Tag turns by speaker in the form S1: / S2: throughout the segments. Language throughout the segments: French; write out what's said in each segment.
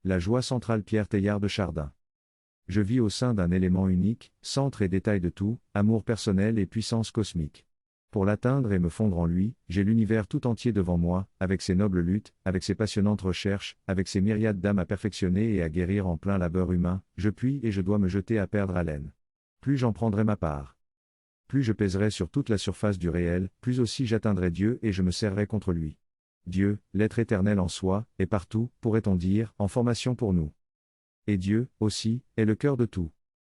S1: La joie centrale Pierre Teilhard de Chardin. Je vis au sein d'un élément unique, centre et détail de tout, amour personnel et puissance cosmique. Pour l'atteindre et me fondre en lui, j'ai l'univers tout entier devant moi, avec ses nobles luttes, avec ses passionnantes recherches, avec ses myriades d'âmes à perfectionner et à guérir en plein labeur humain, je puis et je dois me jeter à perdre haleine. Plus j'en prendrai ma part. Plus je pèserai sur toute la surface du réel, plus aussi j'atteindrai Dieu et je me serrerai contre lui. Dieu, l'être éternel en soi, est partout, pourrait-on dire, en formation pour nous. Et Dieu, aussi, est le cœur de tout.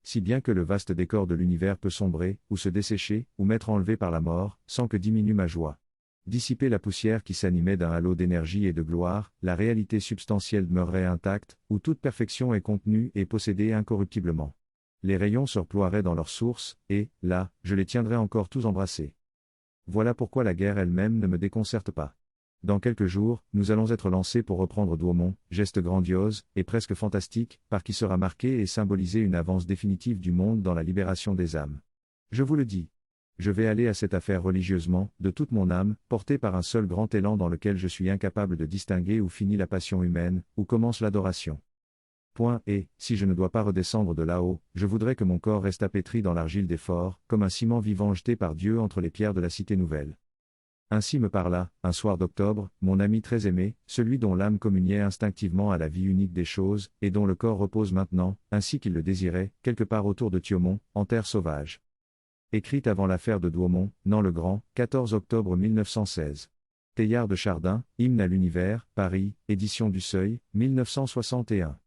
S1: Si bien que le vaste décor de l'univers peut sombrer, ou se dessécher, ou m'être enlevé par la mort, sans que diminue ma joie. Dissiper la poussière qui s'animait d'un halo d'énergie et de gloire, la réalité substantielle demeurerait intacte, où toute perfection est contenue et possédée incorruptiblement. Les rayons se reploieraient dans leur source, et, là, je les tiendrais encore tous embrassés. Voilà pourquoi la guerre elle-même ne me déconcerte pas. Dans quelques jours, nous allons être lancés pour reprendre Douaumont, geste grandiose, et presque fantastique, par qui sera marqué et symbolisé une avance définitive du monde dans la libération des âmes. Je vous le dis. Je vais aller à cette affaire religieusement, de toute mon âme, porté par un seul grand élan dans lequel je suis incapable de distinguer où finit la passion humaine, où commence l'adoration. Point, et, si je ne dois pas redescendre de là-haut, je voudrais que mon corps reste apétri dans l'argile des forts, comme un ciment vivant jeté par Dieu entre les pierres de la cité nouvelle. Ainsi me parla, un soir d'octobre, mon ami très aimé, celui dont l'âme communiait instinctivement à la vie unique des choses, et dont le corps repose maintenant, ainsi qu'il le désirait, quelque part autour de Thiaumont, en terre sauvage. Écrite avant l'affaire de Douaumont, Nant-le-Grand, 14 octobre 1916. Teilhard de Chardin, Hymne à l'univers, Paris, édition du Seuil, 1961.